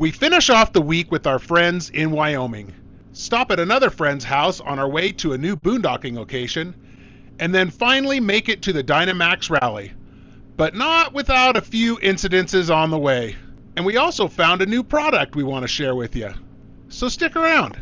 We finish off the week with our friends in Wyoming, stop at another friend's house on our way to a new boondocking location, and then finally make it to the Dynamax rally, but not without a few incidences on the way. And we also found a new product we want to share with you. So stick around.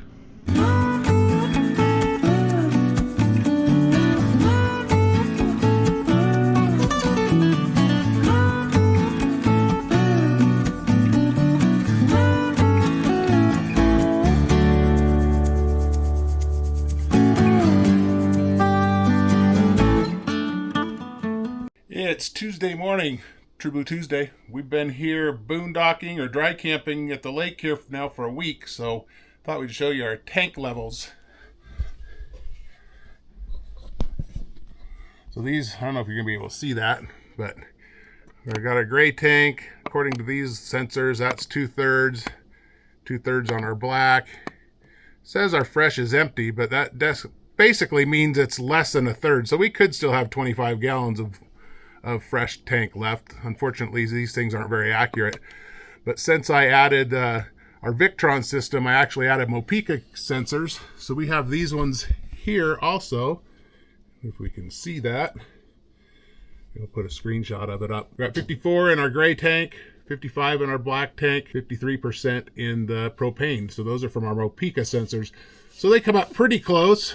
It's Tuesday morning, True Blue Tuesday. We've been here boondocking or dry camping at the lake here now for a week, so thought we'd show you our tank levels. So these, I don't know if you're going to be able to see that, but we've got a gray tank. According to these sensors, that's 2/3. 2/3 on our black. It says our fresh is empty, but that basically means it's less than 1/3. So we could still have 25 gallons of fresh tank left. Unfortunately, these things aren't very accurate. But since I added our Victron system, I actually added Mopica sensors. So we have these ones here also. If we can see that. We'll put a screenshot of it up. We're at 54 in our gray tank, 55 in our black tank, 53% in the propane. So those are from our Mopica sensors. So they come up pretty close.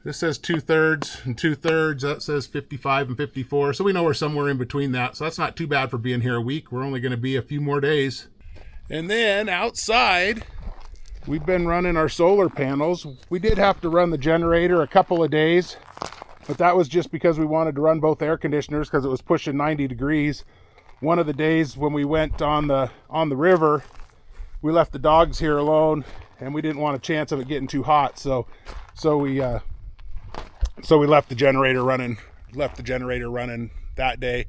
This says 2/3 and 2/3. That says 55 and 54. So we know we're somewhere in between that. So that's not too bad for being here a week. We're only going to be a few more days. And then outside, we've been running our solar panels. We did have to run the generator a couple of days, but that was just because we wanted to run both air conditioners because it was pushing 90 degrees. One of the days when we went on the river, we left the dogs here alone, and we didn't want a chance of it getting too hot. So we left the generator running that day.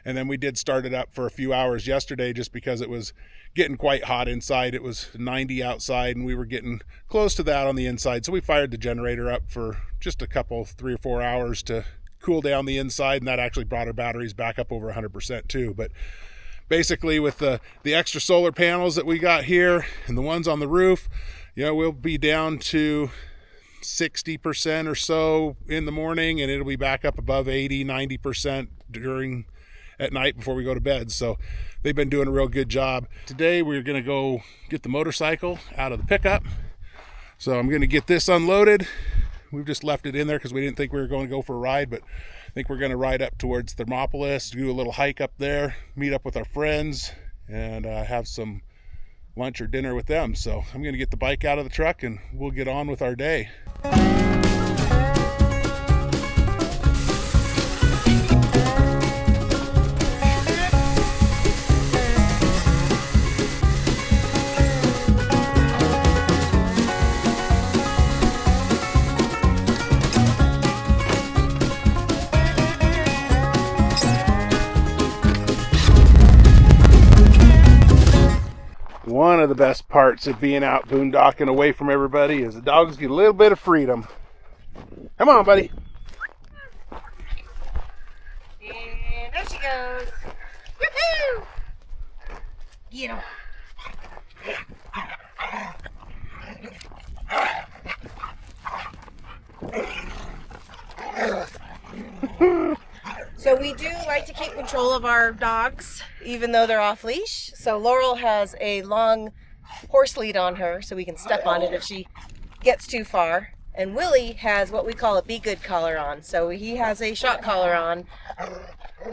And then we did start it up for a few hours yesterday just because it was getting quite hot inside. It was 90 outside and we were getting close to that on the inside. So we fired the generator up for just a couple, 3 or 4 hours to cool down the inside. And that actually brought our batteries back up over 100% too. But basically with the extra solar panels that we got here and the ones on the roof, we'll be down to 60% or so in the morning, and it'll be back up above 80-90% at night before we go to bed. So they've been doing a real good job. Today we're going to go get the motorcycle out of the pickup. So I'm going to get this unloaded. We've just left it in there because we didn't think we were going to go for a ride, but I think we're going to ride up towards Thermopolis, do a little hike up there, meet up with our friends, and have some lunch or dinner with them. So I'm going to get the bike out of the truck and we'll get on with our day. One of the best parts of being out boondocking away from everybody is the dogs get a little bit of freedom. Come on, buddy. And there she goes. Woohoo! Get him. So we do like to keep control of our dogs, even though they're off leash. So Laurel has a long horse lead on her, so we can step on it if she gets too far. And Willie has what we call a Be Good collar on. So he has a shock collar on.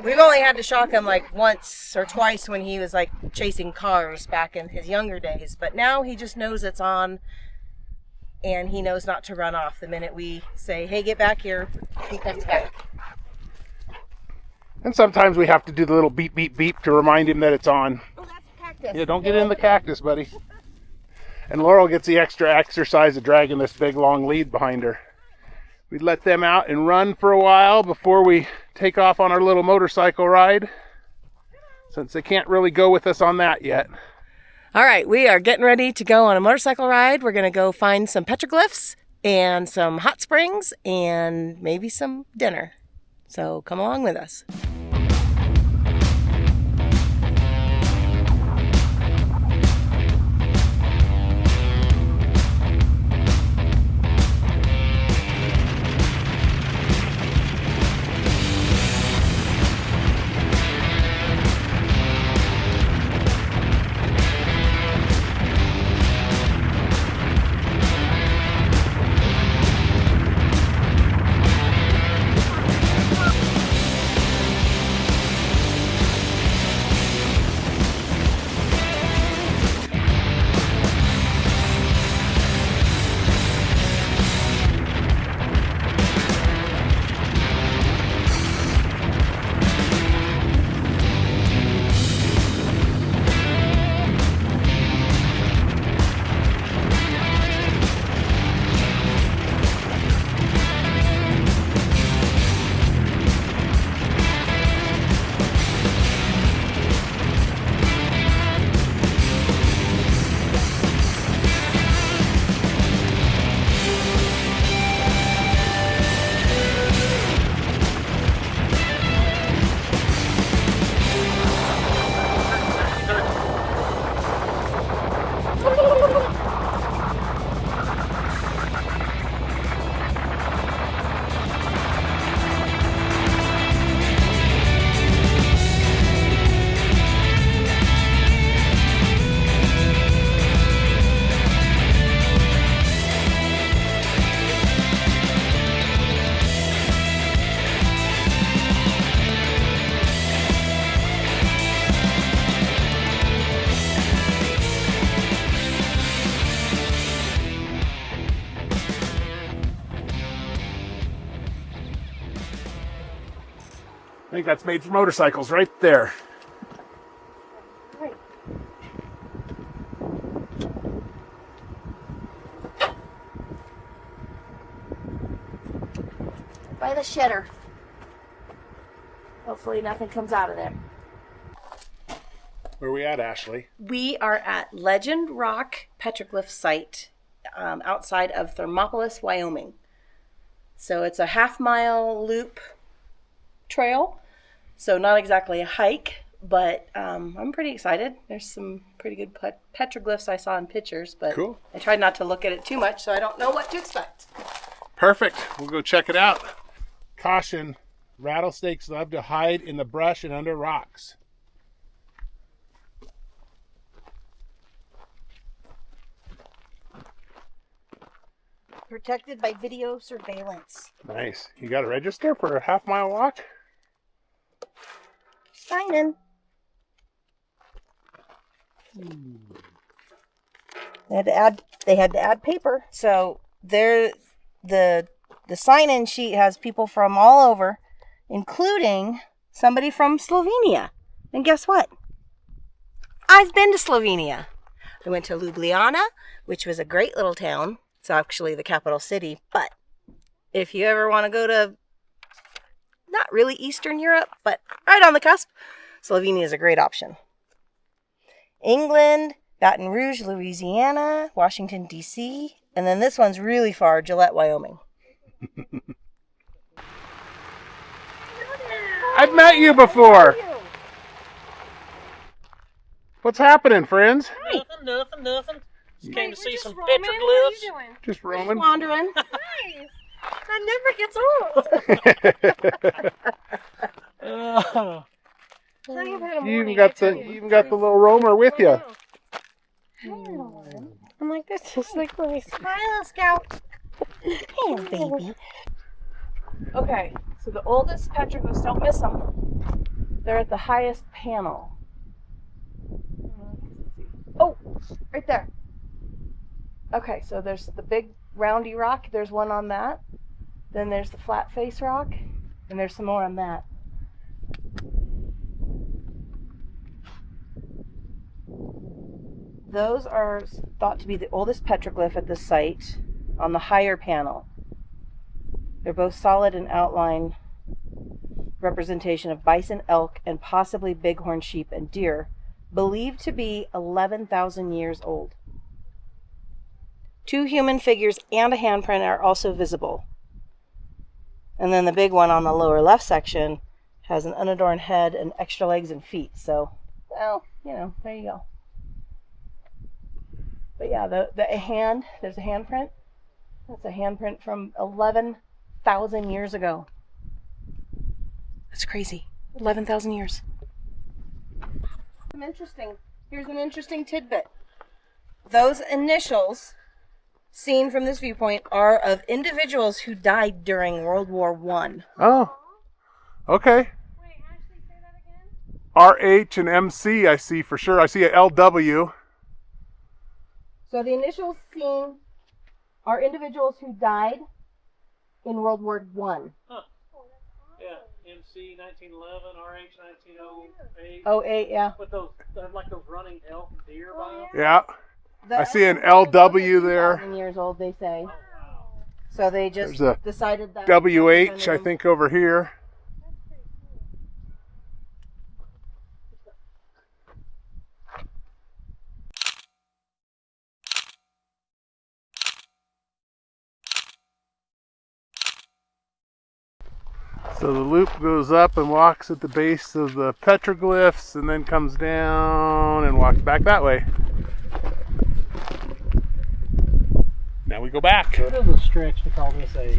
We've only had to shock him like once or twice when he was like chasing cars back in his younger days. But now he just knows it's on, and he knows not to run off the minute we say, hey, get back here. He comes back. And sometimes we have to do the little beep, beep, beep to remind him that it's on. Oh, that's a cactus. Yeah, don't get in the cactus, buddy. And Laurel gets the extra exercise of dragging this big, long lead behind her. We let them out and run for a while before we take off on our little motorcycle ride, since they can't really go with us on that yet. All right, we are getting ready to go on a motorcycle ride. We're going to go find some petroglyphs and some hot springs and maybe some dinner. So come along with us. think that's made for motorcycles right there. Right. By the shedder. Hopefully nothing comes out of there. Where are we at, Ashley? We are at Legend Rock Petroglyph site outside of Thermopolis, Wyoming. So it's a half-mile loop trail. So not exactly a hike, but I'm pretty excited. There's some pretty good petroglyphs I saw in pictures, but cool. I tried not to look at it too much, so I don't know what to expect. Perfect. We'll go check it out. Caution, rattlesnakes love to hide in the brush and under rocks. Protected by video surveillance. Nice. You got to register for a half-mile walk? Sign in. They had to add paper. So the sign-in sheet has people from all over, including somebody from Slovenia. And guess what? I've been to Slovenia. I went to Ljubljana, which was a great little town. It's actually the capital city, but if you ever want to go to not really Eastern Europe, but right on the cusp, Slovenia is a great option. England, Baton Rouge, Louisiana, Washington, D.C., and then this one's really far, Gillette, Wyoming. I've met you before. What's happening, friends? Nothing. Just came to see some petroglyphs. Just roaming. Wandering. Nice. That never gets old. You even got the little roamer with you. I'm like, this is like Bryce. Smile, Scout. Hey, baby. Okay, so the oldest petroglyphs, don't miss them. They're at the highest panel. Oh, right there. Okay, so there's the big roundy rock. There's one on that. Then there's the flat face rock. And there's some more on that. Those are thought to be the oldest petroglyph at the site on the higher panel. They're both solid and outline representation of bison, elk, and possibly bighorn sheep and deer, believed to be 11,000 years old. 2 human figures and a handprint are also visible. And then the big one on the lower left section has an unadorned head and extra legs and feet. So, well, there you go. But yeah, there's a handprint. That's a handprint from 11,000 years ago. That's crazy. 11,000 years. Here's an interesting tidbit. Those initials seen from this viewpoint are of individuals who died during World War I. Oh, okay. Wait, actually say that again? RH and MC I see for sure. I see a LW. So the initials seen are individuals who died in World War I. Huh. Yeah, MC 1911, RH 1908. 08, yeah. With those, like those running elk and deer by them. Yeah. I see an LW there. 2,000 years old, they say. So they just decided that. WH, I think, over here. So the loop goes up and walks at the base of the petroglyphs and then comes down and walks back that way. Now we go back. So it is a stretch to call this a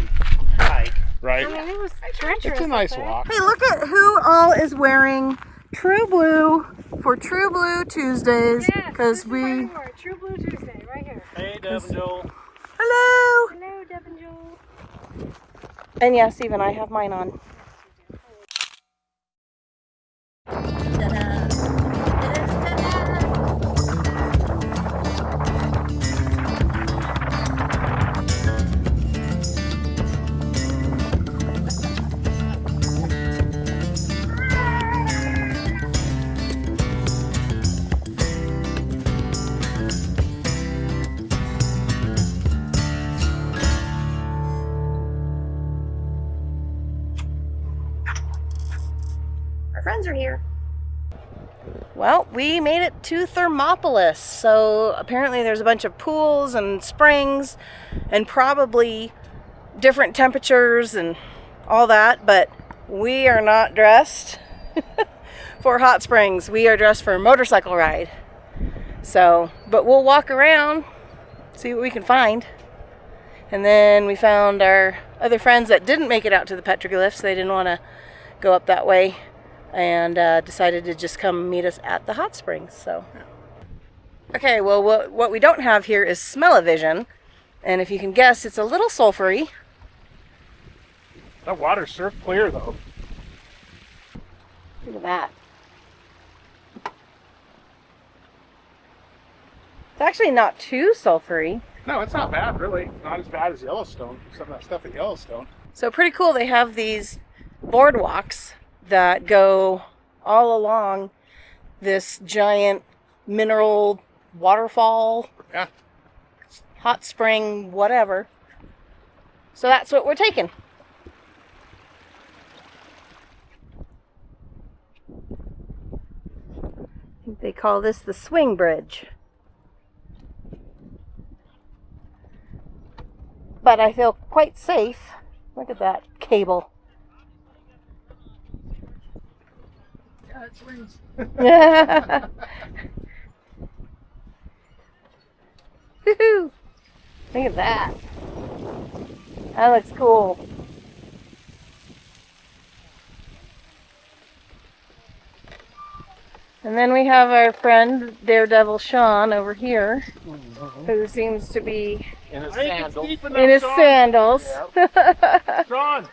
hike. Right. I mean, it was treacherous. It's a nice walk. Hey, look at who all is wearing True Blue for True Blue Tuesdays. Yes, Because this is where we were. True Blue Tuesday, right here. Hey, Deb and Joel. Hello! Hello, Deb and Joel. And yeah, Steve and I have mine on. friends are here. Well, we made it to Thermopolis. So apparently there's a bunch of pools and springs and probably different temperatures and all that, but we are not dressed for hot springs. We are dressed for a motorcycle ride. So, but we'll walk around, see what we can find. And then we found our other friends that didn't make it out to the petroglyphs. They didn't want to go up that way and decided to just come meet us at the hot springs. So, okay, well, what we don't have here is smell-o-vision. And if you can guess, it's a little sulfury. That water's surf clear, though. Look at that. It's actually not too sulfury. No, it's not bad, really. Not as bad as Yellowstone. Some of that stuff at Yellowstone. So pretty cool. They have these boardwalks that go all along this giant mineral waterfall, Yeah. hot spring, whatever. So that's what we're taking. I think they call this the swing bridge. But I feel quite safe. Look at that cable. Yeah, it swings. Woohoo! Look at that. That looks cool. And then we have our friend Daredevil Sean over here, who seems to be In his sandals. in his sandals. Sean!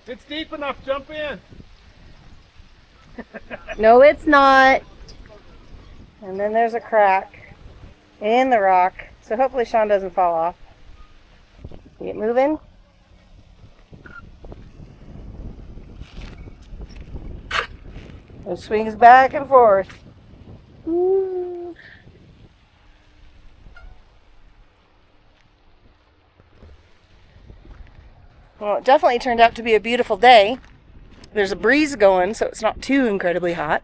It's deep enough. Jump in. No, it's not. And then there's a crack in the rock, so hopefully Sean doesn't fall off. Get moving. It swings back and forth. Ooh. Well, it definitely turned out to be a beautiful day. There's a breeze going, so it's not too incredibly hot.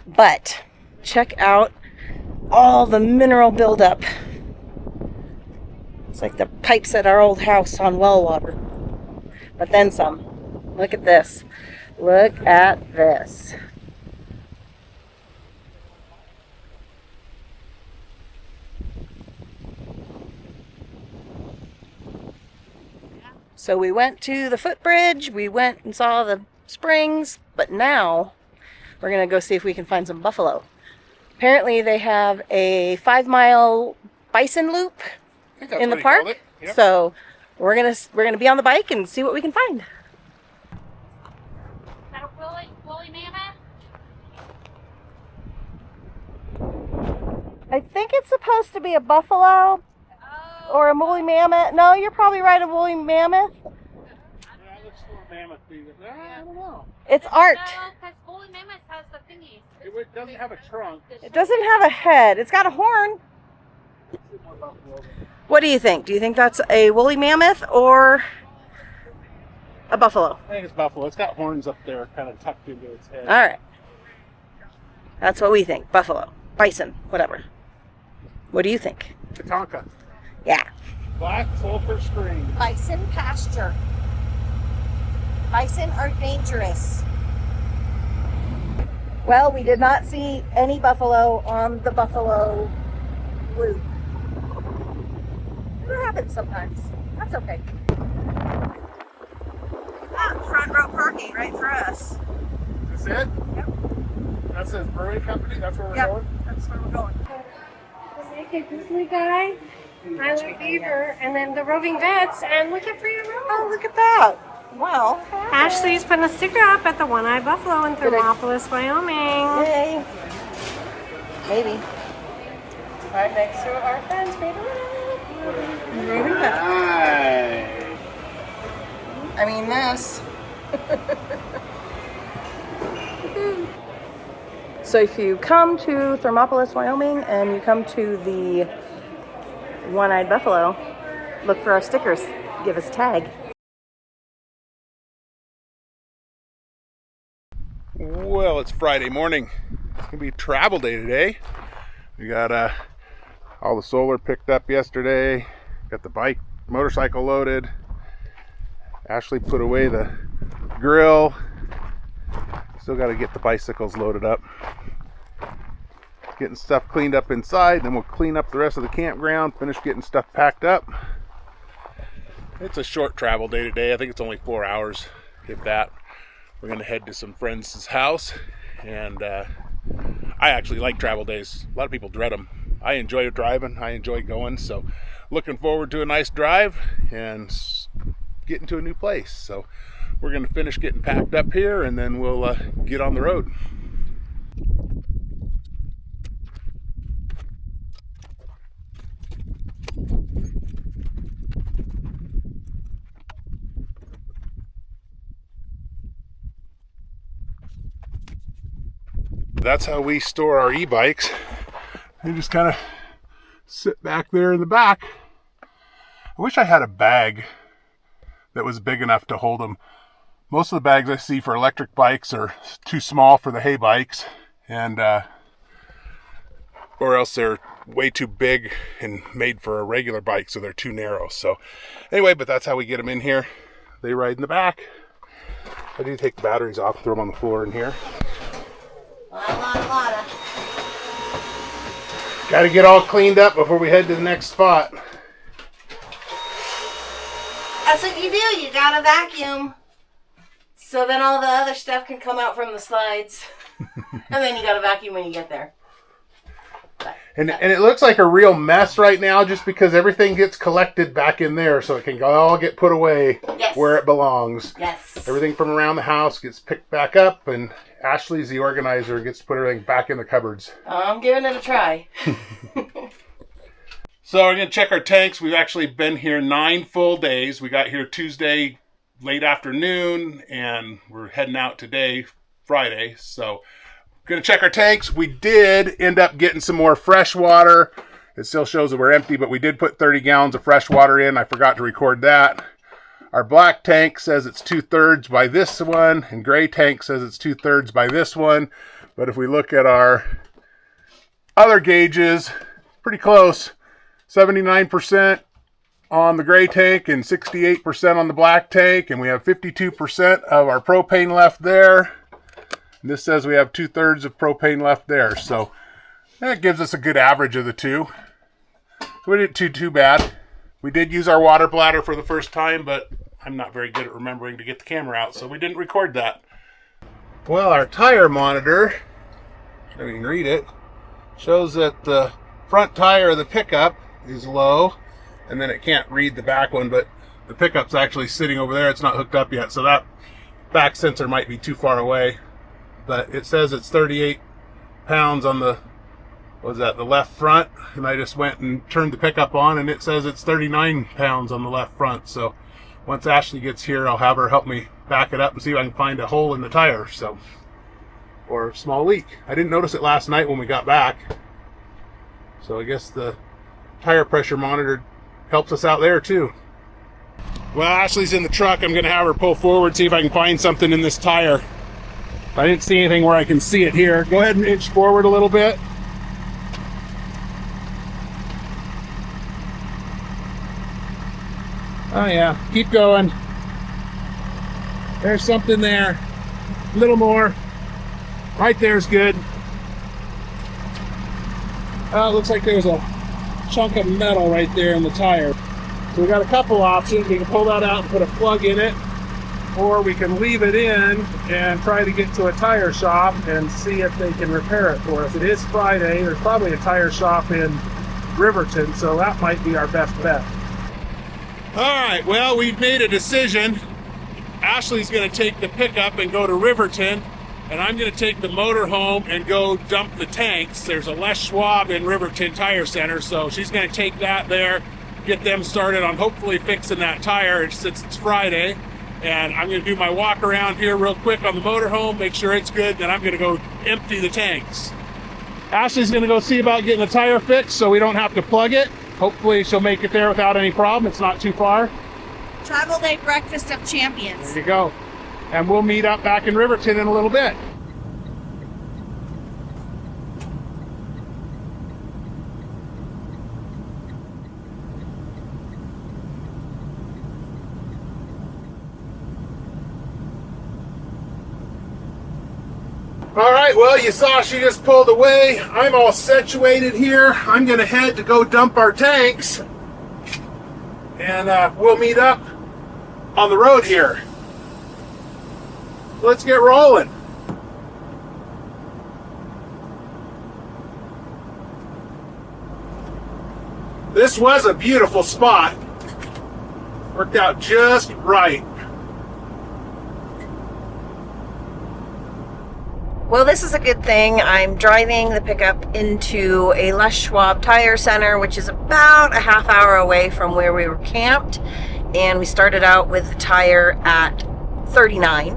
But check out all the mineral buildup. It's like the pipes at our old house on well water. But then some. Look at this. Look at this. So we went to the footbridge, we went and saw the springs, but now we're going to go see if we can find some buffalo. Apparently they have a 5-mile bison loop in the park. Yep. So we're gonna be on the bike and see what we can find. Is that a woolly mammoth? I think it's supposed to be a buffalo or a woolly mammoth. No, you're probably right, a woolly mammoth. Yeah, it looks like a mammoth. I don't know. It's art. No, because woolly mammoth has the thingies. It doesn't have a trunk. It doesn't have a head. It's got a horn. What do you think? Do you think that's a woolly mammoth or a buffalo? I think it's buffalo. It's got horns up there, kind of tucked into its head. All right. That's what we think. Buffalo, bison, whatever. What do you think? Tatanka. Yeah. Black sulfur screen. Bison pasture. Bison are dangerous. Well, we did not see any buffalo on the buffalo loop. It happens sometimes. That's okay. Ah, front row parking right for us. Is this it? Yep. That says brewing company? That's where we're Yep, going? that's where we're going. The naked grizzly guy, Highland beaver, and then the roving vets, and look at Freedom Road. Oh, look at that. Wow. Ashley's putting a sticker up at the One-Eyed Buffalo in Thermopolis, Wyoming. Yay. Maybe. Right next to our friends, Freedom Road. I mean this. So if you come to Thermopolis, Wyoming, and you come to the One-Eyed Buffalo, look for our stickers. Give us a tag. It's Friday morning. It's gonna be travel day today. We got all the solar picked up yesterday. Got the motorcycle loaded. Ashley put away the grill. Still got to get the bicycles loaded up. Getting stuff cleaned up inside, then we'll clean up the rest of the campground, finish getting stuff packed up. It's a short travel day today. I think it's only 4 hours, if that. We're going to head to some friends' house, and I actually like travel days. A lot of people dread them. I enjoy driving. I enjoy going, so looking forward to a nice drive and getting to a new place. So we're going to finish getting packed up here, and then we'll get on the road. That's how we store our e-bikes. They just kind of sit back there in the back. I wish I had a bag that was big enough to hold them. Most of the bags I see for electric bikes are too small for the hay bikes, and or else they're way too big and made for a regular bike, so they're too narrow. So anyway, but that's how we get them in here. They ride in the back. I do take the batteries off, throw them on the floor in here. Lotta. Got to get all cleaned up before we head to the next spot. That's what you do. You gotta vacuum, so then all the other stuff can come out from the slides, and then you gotta vacuum when you get there. And it looks like a real mess right now, just because everything gets collected back in there, so it can all get put away where it belongs. Yes. Everything from around the house gets picked back up, and Ashley's the organizer and gets to put everything back in the cupboards. I'm giving it a try. So we're going to check our tanks. We've actually been here 9 full days. We got here Tuesday late afternoon, and we're heading out today, Friday. So we're going to check our tanks. We did end up getting some more fresh water. It still shows that we're empty, but we did put 30 gallons of fresh water in. I forgot to record that. Our black tank says it's 2/3 by this one, and gray tank says it's 2/3 by this one. But if we look at our other gauges, pretty close. 79% on the gray tank and 68% on the black tank, and we have 52% of our propane left there. And this says we have 2/3 of propane left there, so that gives us a good average of the two. So we didn't too bad. We did use our water bladder for the first time, but I'm not very good at remembering to get the camera out, so we didn't record that. Well, our tire monitor, if you can read it, shows that the front tire of the pickup is low, and then it can't read the back one, but the pickup's actually sitting over there. It's not hooked up yet, so that back sensor might be too far away. But it says it's 38 pounds on the, the left front, and I just went and turned the pickup on, and it says it's 39 pounds on the left front. So once Ashley gets here, I'll have her help me back it up and see if I can find a hole in the tire, or a small leak. I didn't notice it last night when we got back, so I guess the tire pressure monitor helps us out there too. Well, Ashley's in the truck. I'm going to have her pull forward, see if I can find something in this tire. I didn't see anything where I can see it here. Go ahead and inch forward a little bit. Oh yeah, keep going. There's something there. A little more. Right there's good. Oh, it looks like there's a chunk of metal right there in the tire. So we got a couple options. We can pull that out and put a plug in it, or we can leave it in and try to get to a tire shop and see if they can repair it for us. It is Friday. There's probably a tire shop in Riverton, so that might be our best bet. All right, well, we've made a decision. Ashley's going to take the pickup and go to Riverton, and I'm going to take the motor home and go dump the tanks. There's a Les Schwab in Riverton Tire Center, so she's going to take that there, get them started on hopefully fixing that tire since it's Friday. And I'm going to do my walk around here real quick on the motorhome, make sure it's good, then I'm going to go empty the tanks. Ashley's going to go see about getting the tire fixed so we don't have to plug it. Hopefully she'll make it there without any problem. It's not too far. Travel Day Breakfast of Champions. There you go. And we'll meet up back in Riverton in a little bit. All right, well, you saw she just pulled away. I'm all situated here. I'm gonna head to go dump our tanks, and we'll meet up on the road here. Let's get rolling. This was a beautiful spot. Worked out just right. Well, this is a good thing. I'm driving the pickup into a Les Schwab Tire Center, which is about a half hour away from where we were camped. And we started out with the tire at 39.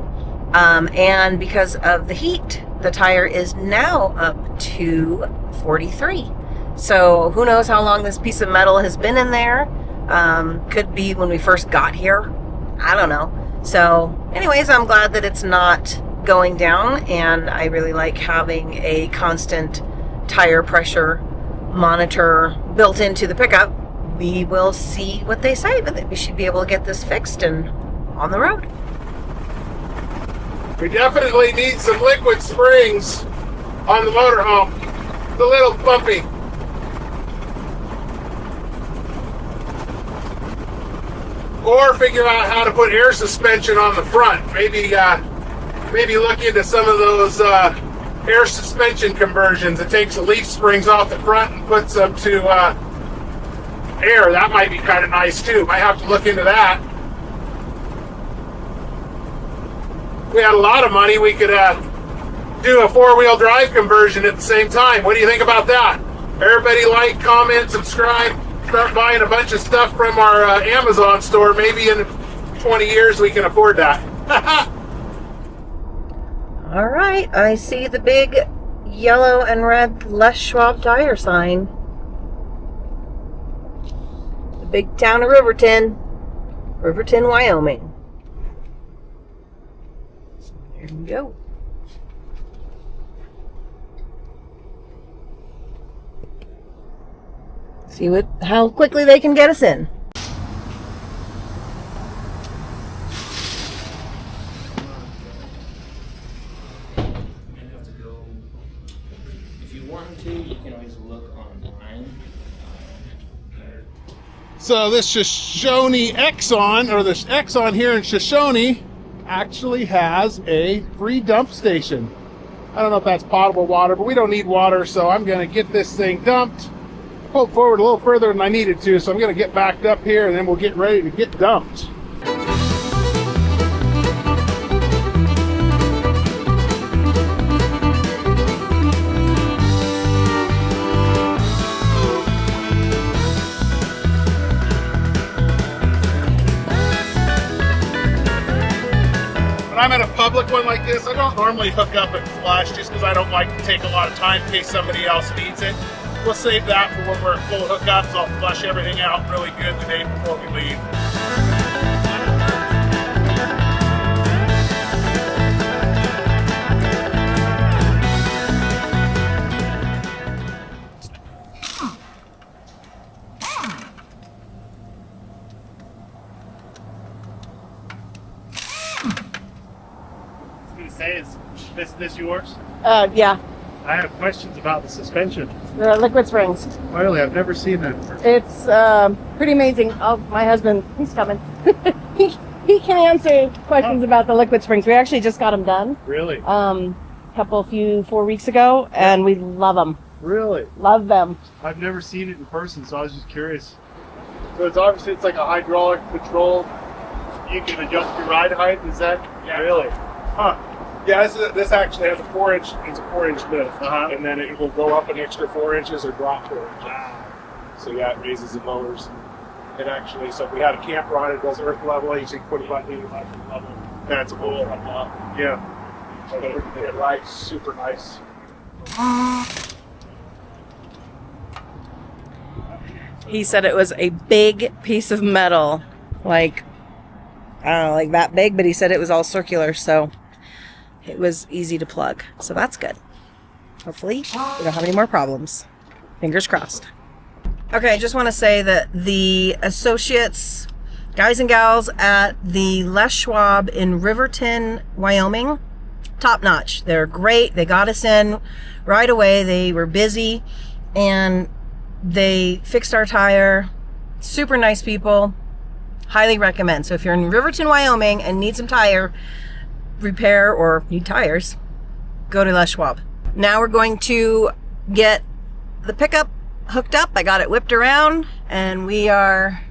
And because of the heat, the tire is now up to 43. So who knows how long this piece of metal has been in there. Could be when we first got here. I don't know. So anyways, I'm glad that it's not going down, and I really like having a constant tire pressure monitor built into the pickup. We will see what they say, but we should be able to get this fixed and on the road. We definitely need some liquid springs on the motorhome. It's a little bumpy. Or figure out how to put air suspension on the front. Maybe look into some of those air suspension conversions. It takes the leaf springs off the front and puts them to air. That might be kind of nice too. Might have to look into that. If we had a lot of money, we could do a four-wheel drive conversion at the same time. What do you think about that? Everybody like, comment, subscribe. Start buying a bunch of stuff from our Amazon store. Maybe in 20 years we can afford that. All right, I see the big yellow and red Les Schwab tire sign. The big town of Riverton, Wyoming. There we go. See how quickly they can get us in. You can always look online. So this Shoshone Exxon, or this Exxon here in Shoshone, actually has a free dump station. I don't know if that's potable water, but we don't need water, so I'm going to get this thing dumped. Pulled forward a little further than I needed to, so I'm going to get backed up here, and then we'll get ready to get dumped. I'm at a public one like this, I don't normally hook up and flush just because I don't like to take a lot of time in case somebody else needs it. We'll save that for when we're at full hookups. I'll flush everything out really good the day before we leave. Is this yours? Yeah, I have questions about the suspension. the LiquidSprings. Really, I've never seen that. It's pretty amazing. Oh, my husband, he's coming. he can answer questions about the LiquidSprings. We actually just got them done. Really? 4 weeks ago, and we love them. Really? Love them. I've never seen it in person, so I was just curious. So it's obviously like a hydraulic control. You can adjust your ride height. Is that really? Huh. Yeah, this actually has a 4-inch. It's a 4-inch lift, and then it will go up an extra 4 inches or drop 4 inches. Wow. So yeah, it raises and lowers. It actually, so if we had a camper on it, it does earth level. You can put a button in earth level. That's cool. Yeah. So it rides super nice. He said it was a big piece of metal, like, I don't know, like that big, but he said it was all circular, so it was easy to plug. So that's good. Hopefully we don't have any more problems. Fingers crossed. Okay, I just want to say that the associates, guys and gals at the Les Schwab in Riverton, Wyoming, top notch. They're great. They got us in right away. They were busy and they fixed our tire. Super nice people. Highly recommend. So if you're in Riverton, Wyoming and need some tire repair or need tires, go to Les Schwab. Now we're going to get the pickup hooked up. I got it whipped around and we are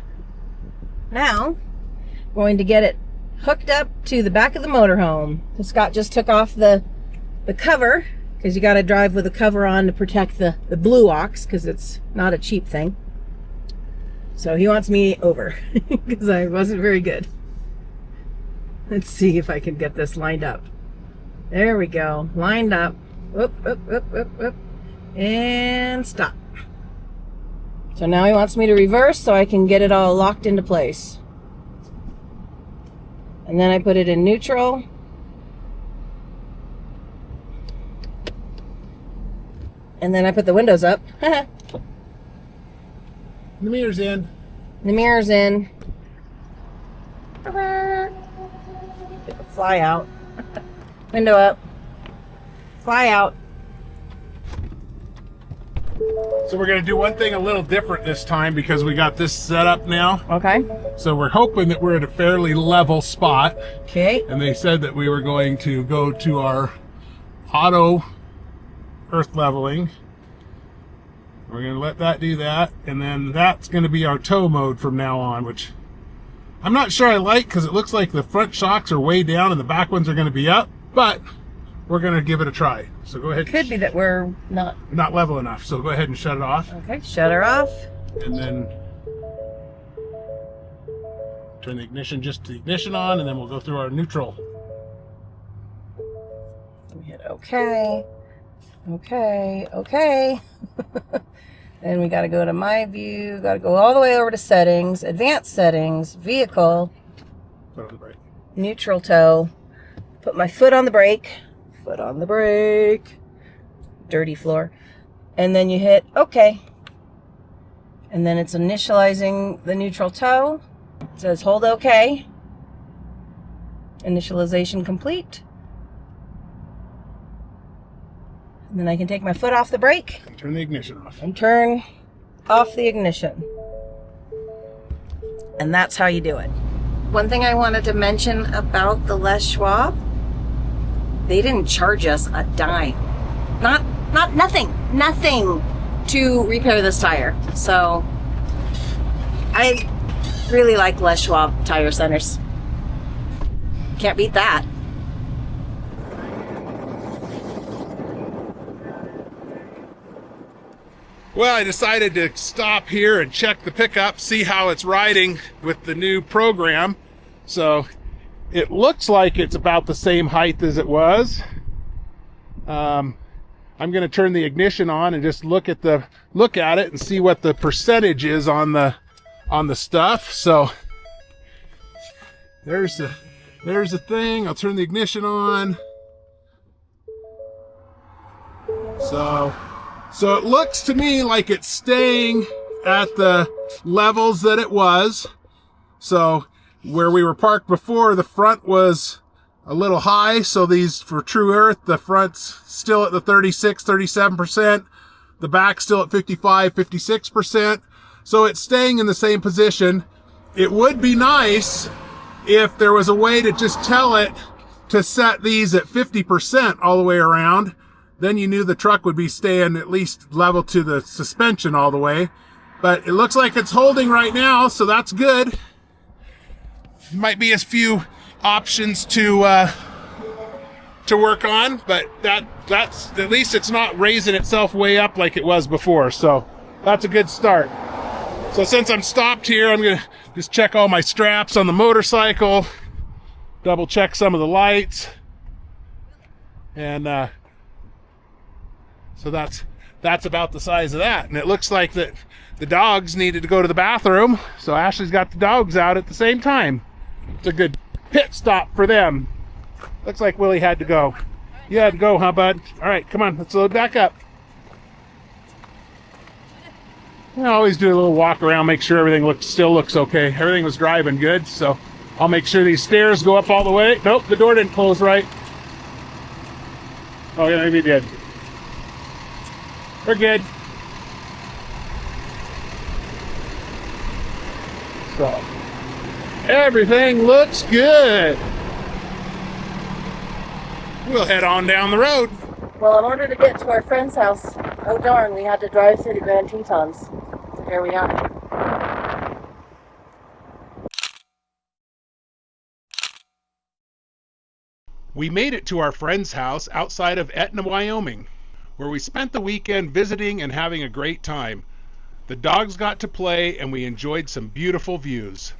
now going to get it hooked up to the back of the motorhome. Scott just took off the cover because you got to drive with a cover on to protect the blue ox because it's not a cheap thing. So he wants me over because I wasn't very good. Let's see if I can get this lined up. There we go. Lined up. Whoop, whoop, whoop, whoop, whoop. And stop. So now he wants me to reverse so I can get it all locked into place. And then I put it in neutral. And then I put the windows up. The mirror's in. The mirror's in. Fly out. Window up. Fly out. So we're going to do one thing a little different this time because we got this set up now. Okay. So we're hoping that we're at a fairly level spot. Okay. And they said that we were going to go to our auto earth leveling. We're going to let that do that. And then that's going to be our tow mode from now on, which I'm not sure I like because it looks like the front shocks are way down and the back ones are going to be up. But we're going to give it a try. So go ahead. Could be that we're not level enough. So go ahead and shut it off. Okay, shut her off. And then turn the ignition, just the ignition on, and then we'll go through our neutral. Let me hit okay. Okay, okay. Then we got to go to my view, got to go all the way over to settings, advanced settings, vehicle, Put on the brake. neutral tow, put my foot on the brake, foot on the brake, dirty floor, and then you hit okay. And then it's initializing the neutral tow. It says hold okay. Initialization complete. And then I can take my foot off the brake. And turn the ignition off. And turn off the ignition. And that's how you do it. One thing I wanted to mention about the Les Schwab, they didn't charge us a dime. Nothing to repair this tire. So I really like Les Schwab tire centers. Can't beat that. Well, I decided to stop here and check the pickup, see how it's riding with the new program. So it looks like it's about the same height as it was. I'm going to turn the ignition on and just look at it and see what the percentage is on the stuff. So there's the thing. I'll turn the ignition on. So it looks to me like it's staying at the levels that it was. So where we were parked before, the front was a little high. So these, for True Earth, the front's still at the 36, 37%. The back's still at 55, 56%. So it's staying in the same position. It would be nice if there was a way to just tell it to set these at 50% all the way around. Then you knew the truck would be staying at least level to the suspension all the way. But it looks like it's holding right now, so that's good. Might be a few options to work on, but that's at least it's not raising itself way up like it was before. So that's a good start. So since I'm stopped here, I'm gonna just check all my straps on the motorcycle, double check some of the lights, and so that's about the size of that. And it looks like that the dogs needed to go to the bathroom, so Ashley's got the dogs out at the same time. It's a good pit stop for them. Looks like Willie had to go. You had to go, huh, bud? All right, come on, let's load back up. I always do a little walk around, make sure everything still looks okay. Everything was driving good, so I'll make sure these stairs go up all the way. Nope, the door didn't close right. Oh, yeah, maybe it did. We're good. So, everything looks good. We'll head on down the road. Well, in order to get to our friend's house, oh darn, we had to drive through the Grand Tetons. So here we are. We made it to our friend's house outside of Etna, Wyoming, where we spent the weekend visiting and having a great time. The dogs got to play and we enjoyed some beautiful views.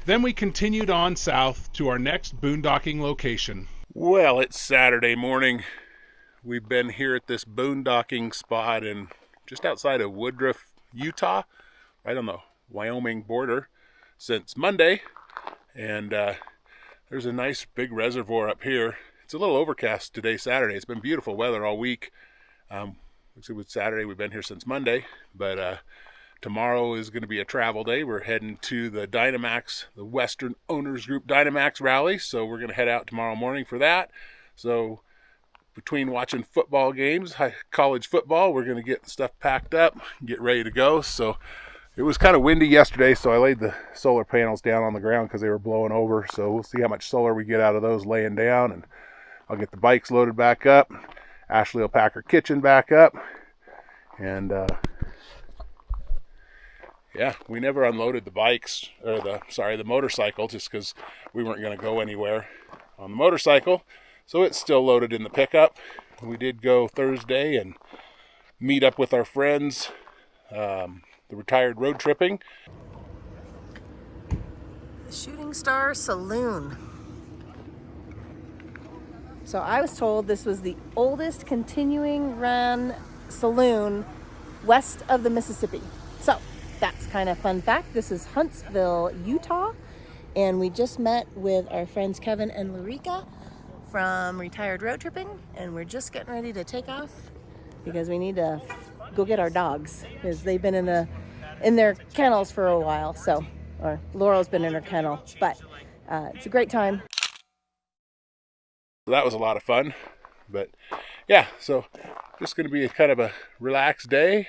Then we continued on south to our next boondocking location. Well, it's Saturday morning. We've been here at this boondocking spot in just outside of Woodruff, Utah, right on the Wyoming border, since Monday. And there's a nice big reservoir up here. It's a little overcast today, Saturday. It's been beautiful weather all week. It was Saturday. We've been here since Monday, but tomorrow is going to be a travel day. We're heading to the Dynamax, the Western Owners Group Dynamax rally. So we're going to head out tomorrow morning for that. So between watching football games, college football, we're going to get stuff packed up, get ready to go. So it was kind of windy yesterday, so I laid the solar panels down on the ground because they were blowing over. So we'll see how much solar we get out of those laying down, and I'll get the bikes loaded back up. Ashley will pack her kitchen back up, and yeah, we never unloaded the bikes, or the motorcycle, just because we weren't going to go anywhere on the motorcycle. So it's still loaded in the pickup. We did go Thursday and meet up with our friends, the retired road tripping. The Shooting Star Saloon. So I was told this was the oldest continuing run saloon west of the Mississippi. So that's kind of fun fact. This is Huntsville, Utah. And we just met with our friends Kevin and Larica from Retired Road Tripping. And we're just getting ready to take off because we need to go get our dogs because they've been in their kennels for a while. So, or Laurel's been in her kennel, but it's a great time. So that was a lot of fun, but yeah, so just going to be kind of a relaxed day,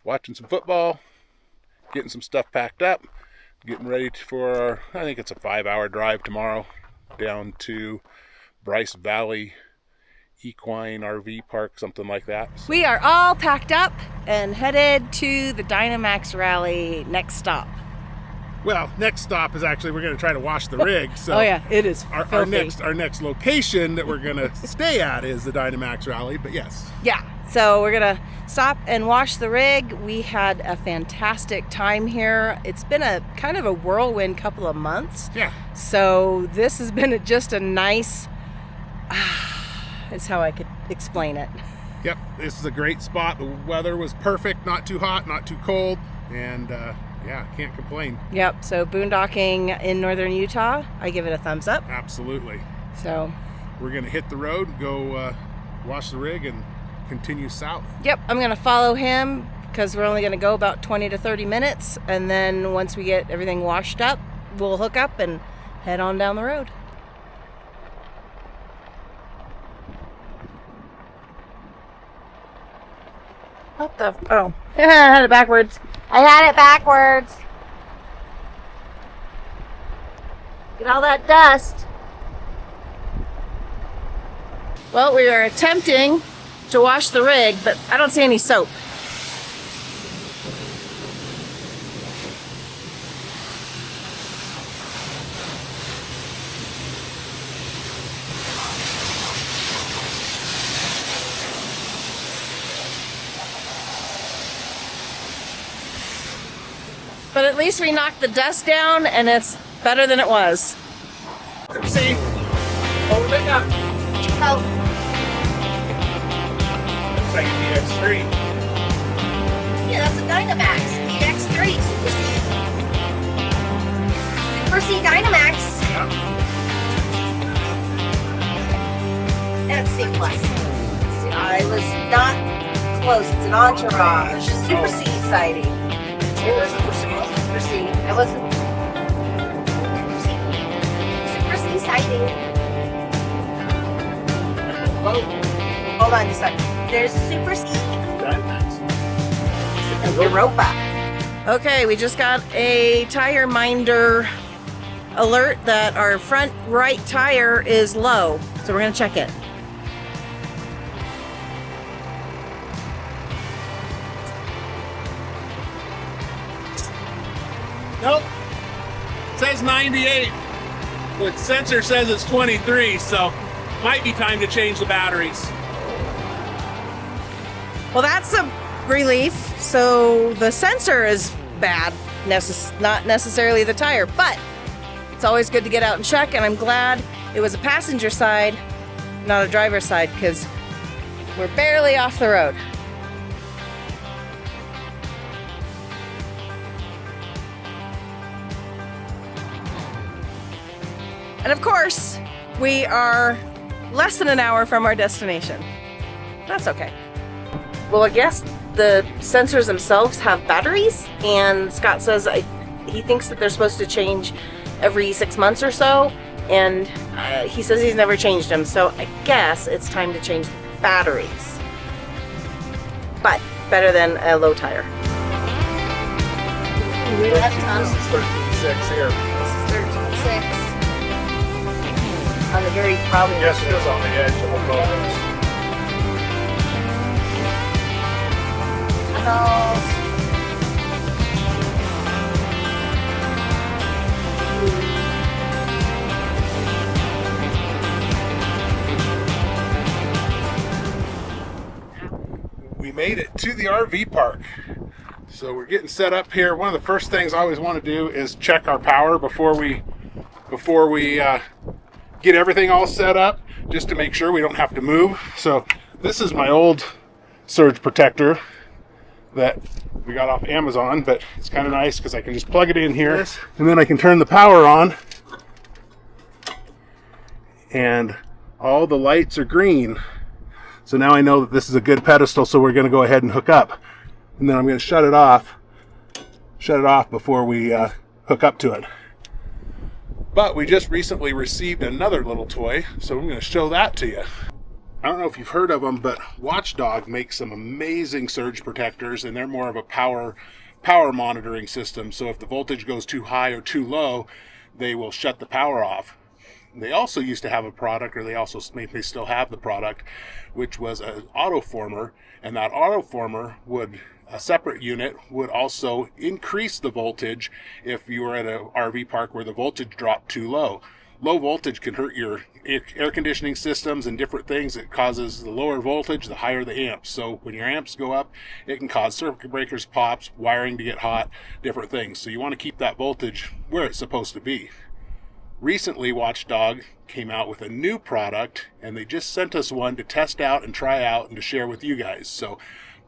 watching some football, getting some stuff packed up, getting ready for our, I think it's a 5-hour drive tomorrow down to Bryce Valley Equine RV Park, something like that. We are all packed up and headed to the Dynamax rally next stop. Well, next stop is actually we're going to try to wash the rig. So oh yeah, it is our next location that we're going to stay at is the Dynamax rally. But yes. Yeah. So we're going to stop and wash the rig. We had a fantastic time here. It's been a kind of a whirlwind couple of months. Yeah. So this has been just a nice. Is how I could explain it. Yep. This is a great spot. The weather was perfect. Not too hot, not too cold, and. Yeah, can't complain. Yep, so boondocking in northern Utah, I give it a thumbs up. Absolutely. So we're going to hit the road, go wash the rig, and continue south. Yep, I'm going to follow him because we're only going to go about 20 to 30 minutes. And then once we get everything washed up, we'll hook up and head on down the road. What the? Oh, I had it backwards. Get all that dust. Well, we are attempting to wash the rig, but I don't see any soap. But at least we knocked the dust down, and it's better than it was. See, open up. Oh. Looks like an EX3. Yeah, that's a Dynamax EX3 Super C. Super C Dynamax. Yeah. That's C+. I was not close. It's an Entourage. Super C sighting. Super C. I wasn't. Super C sighting. Hold on just a second. There's Super Ski. Dynamax. Europa. Okay, we just got a tire minder alert that our front right tire is low. So we're gonna check it. Nope. It says 98. The sensor says it's 23, so might be time to change the batteries. Well, that's a relief. So the sensor is bad, not necessarily the tire, but it's always good to get out and check, and I'm glad it was a passenger side, not a driver's side, because we're barely off the road. And of course, we are less than an hour from our destination. That's okay. Well, I guess the sensors themselves have batteries, and Scott says he thinks that they're supposed to change every 6 months or so, and he says he's never changed them, so I guess it's time to change the batteries. But better than a low tire. We left This is 13.6 here. This is 13.6. On the very probably. Yes, it is on the edge of the road. We made it to the RV park. So we're getting set up here. One of the first things I always want to do is check our power before we get everything all set up, just to make sure we don't have to move. So this is my old surge protector that we got off Amazon, but it's kind of nice because I can just plug it in here and then I can turn the power on and all the lights are green. So now I know that this is a good pedestal, so we're going to go ahead and hook up, and then I'm going to shut it off before we hook up to it. But we just recently received another little toy, so I'm going to show that to you. I don't know if you've heard of them, but Watchdog makes some amazing surge protectors, and they're more of a power monitoring system. So if the voltage goes too high or too low, they will shut the power off. They also used to have a product, or they still have the product, which was an autoformer, and that autoformer a separate unit would also increase the voltage if you were at an RV park where the voltage dropped too low. Low voltage can hurt your air conditioning systems and different things. It causes the lower voltage, the higher the amps. So when your amps go up, it can cause circuit breakers, pops, wiring to get hot, different things. So you want to keep that voltage where it's supposed to be. Recently, Watchdog came out with a new product, and they just sent us one to test out and try out and to share with you guys. So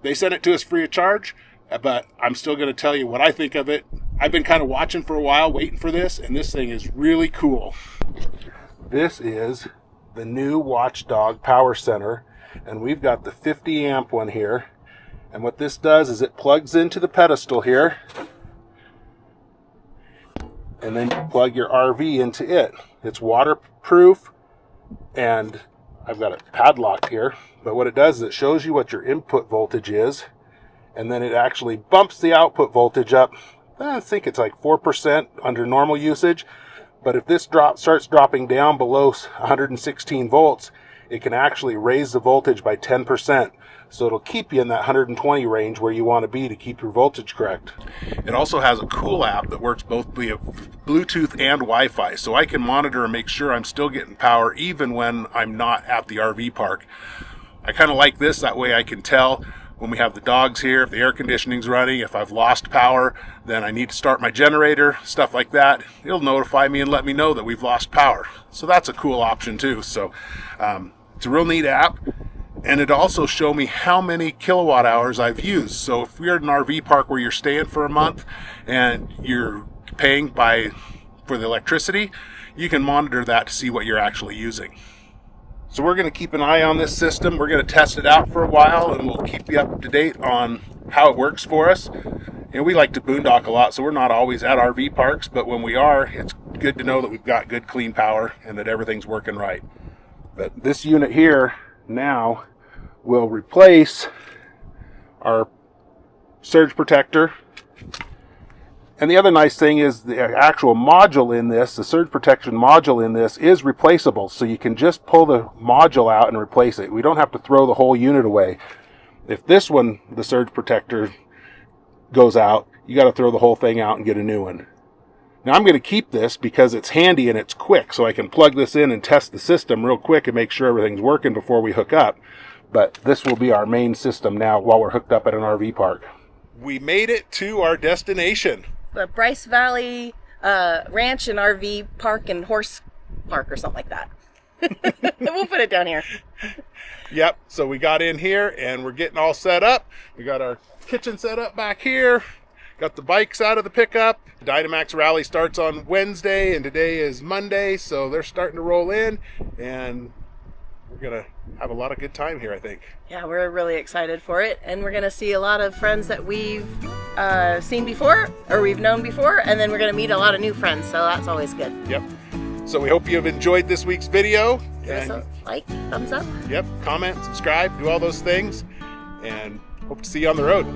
they sent it to us free of charge, but I'm still going to tell you what I think of it. I've been kind of watching for a while, waiting for this, and this thing is really cool. This is the new Watchdog Power Center, and we've got the 50 amp one here. And what this does is it plugs into the pedestal here, and then you plug your RV into it. It's waterproof, and I've got it padlocked here, but what it does is it shows you what your input voltage is, and then it actually bumps the output voltage up. I think it's like 4% under normal usage, but if this starts dropping down below 116 volts, it can actually raise the voltage by 10%. So it'll keep you in that 120 range where you want to be to keep your voltage correct. It also has a cool app that works both via Bluetooth and Wi-Fi, so I can monitor and make sure I'm still getting power even when I'm not at the RV park. I kind of like this, that way I can tell when we have the dogs here, if the air conditioning's running, if I've lost power, then I need to start my generator, stuff like that. It'll notify me and let me know that we've lost power. So that's a cool option too. So it's a real neat app. And it also show me how many kilowatt hours I've used. So if you're at an RV park where you're staying for a month and you're paying for the electricity, you can monitor that to see what you're actually using. So we're going to keep an eye on this system. We're going to test it out for a while, and we'll keep you up to date on how it works for us. And we like to boondock a lot, so we're not always at RV parks, but when we are, it's good to know that we've got good clean power and that everything's working right. But this unit here Now we'll replace our surge protector. And the other nice thing is the actual module in this, the surge protection module in this, is replaceable. So you can just pull the module out and replace it. We don't have to throw the whole unit away. If this one, the surge protector, goes out, you got to throw the whole thing out and get a new one. Now I'm going to keep this because it's handy and it's quick, so I can plug this in and test the system real quick and make sure everything's working before we hook up. But this will be our main system now while we're hooked up at an RV park. We made it to our destination. The Bryce Valley Ranch and RV Park and Horse Park or something like that. We'll put it down here. Yep, so we got in here and we're getting all set up. We got our kitchen set up back here. Got the bikes out of the pickup. Dynamax rally starts on Wednesday and today is Monday, so they're starting to roll in and we're going to have a lot of good time here, I think. Yeah, we're really excited for it, and we're going to see a lot of friends that we've seen before or we've known before, and then we're going to meet a lot of new friends, so that's always good. Yep. So we hope you have enjoyed this week's video. Give us a like, thumbs up. Yep, comment, subscribe, do all those things, and hope to see you on the road.